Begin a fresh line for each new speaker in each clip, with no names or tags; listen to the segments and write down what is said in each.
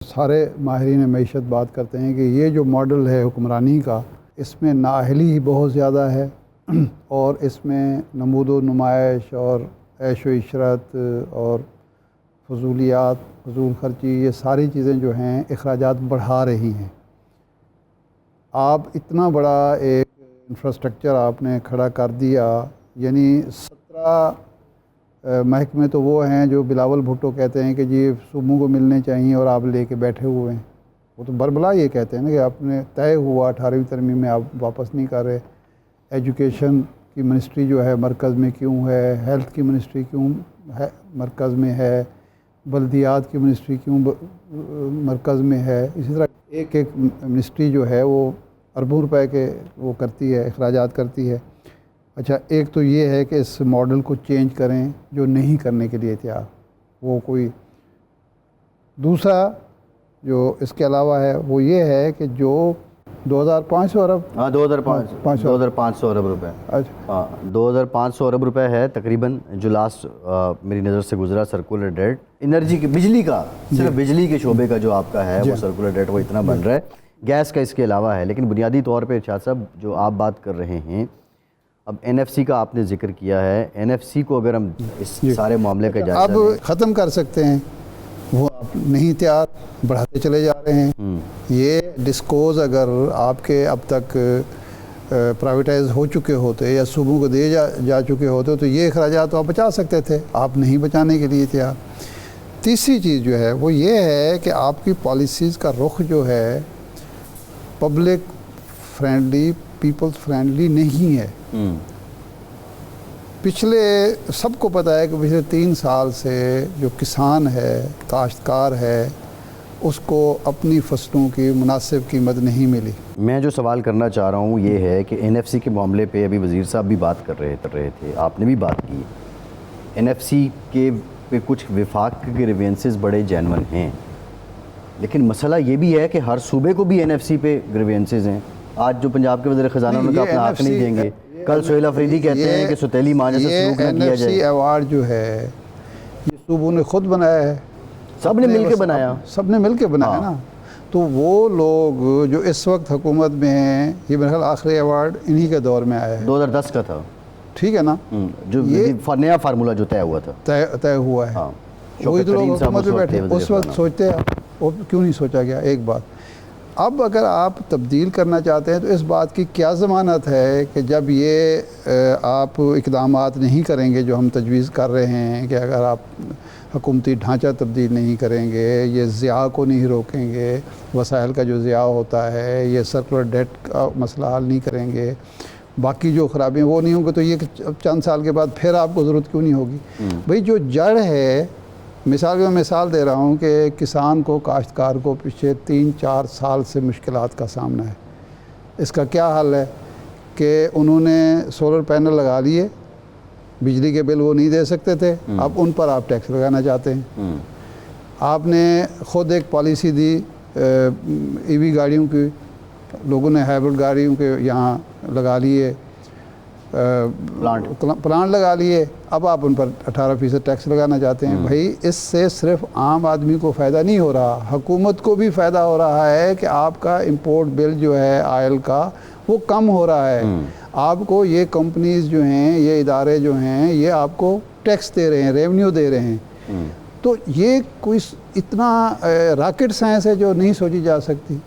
सारे माहिरीन मईशत बात करते हैं कि ये जो मॉडल है हुक्मरानी का, इसमें नाअहली ही बहुत ज़्यादा है और इसमें नमूद व नुमाइश और ऐश व इशरत और फजूलियात, फजूल खर्ची, ये सारी चीज़ें जो हैं अखराजात बढ़ा रही हैं। आप इतना बड़ा एक इंफ्रास्ट्रक्चर आपने खड़ा कर दिया, यानी 17 महकमे तो वो हैं जो बिलावल भुट्टो कहते हैं कि जी सूबों को मिलने चाहिए और आप लेके बैठे हुए हैं। वो तो बरबला ये कहते हैं ना कि आपने तय हुआ 18वीं तरमीम में आप वापस नहीं कर रहे। एजुकेशन की मिनिस्ट्री जो है मरकज़ में क्यों है, हेल्थ की मिनिस्ट्री क्यों है मरकज़ में है, बल्दियात की मिनिस्ट्री क्यों मरकज़ में है। इसी तरह एक एक मिनिस्ट्री जो है वो अरबों रुपए के वो करती है, अखराजात करती है। अच्छा, एक तो ये है कि इस मॉडल को चेंज करें जो नहीं करने के लिए तैयार वो कोई। दूसरा जो इसके अलावा है वो ये है कि जो 2500 अरब,
हाँ 2500 अरब रुपए।
अच्छा
हाँ 2500 अरब रुपए है तकरीबन, जो लास्ट मेरी नज़र से गुजरा सर्कुलर डेट एनर्जी की, बिजली का, सिर्फ बिजली के शोबे का जो आपका है वो सर्कुलर डेट वो इतना बन रहा है। गैस का इसके अलावा है, लेकिन बुनियादी तौर पे इरशाद साहब जो आप बात कर रहे हैं, अब NFC का आपने जिक्र किया है, NFC को अगर हम इस सारे मामले का जायजा
अब ख़त्म कर सकते हैं, वो आप नहीं तैयार, बढ़ाते चले जा रहे हैं। ये डिस्कोज अगर आपके अब तक प्राइवेटाइज हो चुके होते या सूबों को दिए जा चुके होते तो ये अखराजात तो आप बचा सकते थे, आप नहीं बचाने के लिए तैयार। तीसरी चीज़ जो है वो ये है कि आपकी पॉलिसीज़ का रुख जो है पब्लिक फ्रेंडली, पीपल्स फ्रेंडली नहीं है। पिछले सबको पता है कि पिछले 3 साल से जो किसान है, काश्तकार है, उसको अपनी फसलों की मुनासिब कीमत नहीं मिली।
मैं जो सवाल करना चाह रहा हूँ ये है कि NFC के मामले पे अभी वज़ीर साहब भी बात कर रहे थे, आपने भी बात की। NFC के पे कुछ विफाक के ग्रीवेंसेस बड़े जेन्युइन हैं, लेकिन मसला ये भी है कि हर सूबे को भी NFC पे ग्रीवेंसेस हैं। आज जो पंजाब के वज़ीर ख़जाना उनका अपना हक़ नहीं देंगे, कल सोहेल अफरीदी कहते हैं कि सुतैली माने से सलूक न किया जाए।
NFC अवार्ड जो है ये सूबों ने खुद बनाया है,
सब ने मिल के बनाया,
सब ने मिल के बनाया ना। तो वो लोग जो इस वक्त हुकूमत में हैं, ये मेरे ख्याल आखिरी अवार्ड इन्हीं के दौर में आया है,
2010 का था,
ठीक है ना,
जो नया फार्मूला जो तय हुआ था,
तय हुआ है।
हाँ।
वही तो लोग हुकूमत में बैठे उस वक्त सोचते हैं, वो क्यों नहीं सोचा गया। एक बात, अब अगर आप तब्दील करना चाहते हैं तो इस बात की क्या ज़मानत है कि जब ये आप इक़दामात नहीं करेंगे जो हम तजवीज़ कर रहे हैं कि अगर आप हुकूमती ढांचा तब्दील नहीं करेंगे, ये ज़िया को नहीं रोकेंगे, वसाइल का जो ज़िया होता है, ये सर्कुलर डेट का मसला हल नहीं करेंगे, बाकी जो ख़राबियाँ वो नहीं होंगी, तो ये चंद साल के बाद फिर आपको ज़रूरत क्यों नहीं होगी। भाई जो जड़ है, मिसाल दे रहा हूँ कि किसान को, काश्तकार को पिछले 3-4 साल से मुश्किलात का सामना है। इसका क्या हल है कि उन्होंने सोलर पैनल लगा लिए, बिजली के बिल वो नहीं दे सकते थे, अब उन पर आप टैक्स लगाना चाहते हैं। आपने ख़ुद एक पॉलिसी दी EV गाड़ियों की, लोगों ने हाइब्रिड गाड़ियों के यहाँ लगा लिए, प्लांट लगा लिए, अब आप उन पर 18% टैक्स लगाना चाहते हैं। भाई इससे सिर्फ आम आदमी को फ़ायदा नहीं हो रहा, हुकूमत को भी फ़ायदा हो रहा है कि आपका इंपोर्ट बिल जो है ऑयल का वो कम हो रहा है। आपको ये कंपनीज़ जो हैं, ये इदारे जो हैं, ये आपको टैक्स दे रहे हैं, रेवेन्यू दे रहे हैं। तो ये कोई इतना रॉकेट साइंस है जो नहीं सोची जा सकती।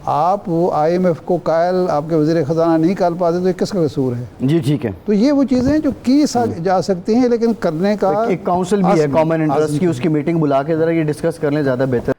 आप वो IMF को कायल आपके वज़ीर ख़जाना नहीं कर पाते तो ये किसका कसूर है?
जी ठीक है।
तो ये वो चीज़ें जो की जा सकती हैं, लेकिन करने का
एक काउंसिल भी है कॉमन इंटरेस्ट की, उसकी मीटिंग बुला के ज़रा ये डिस्कस कर लें, ज़्यादा बेहतर।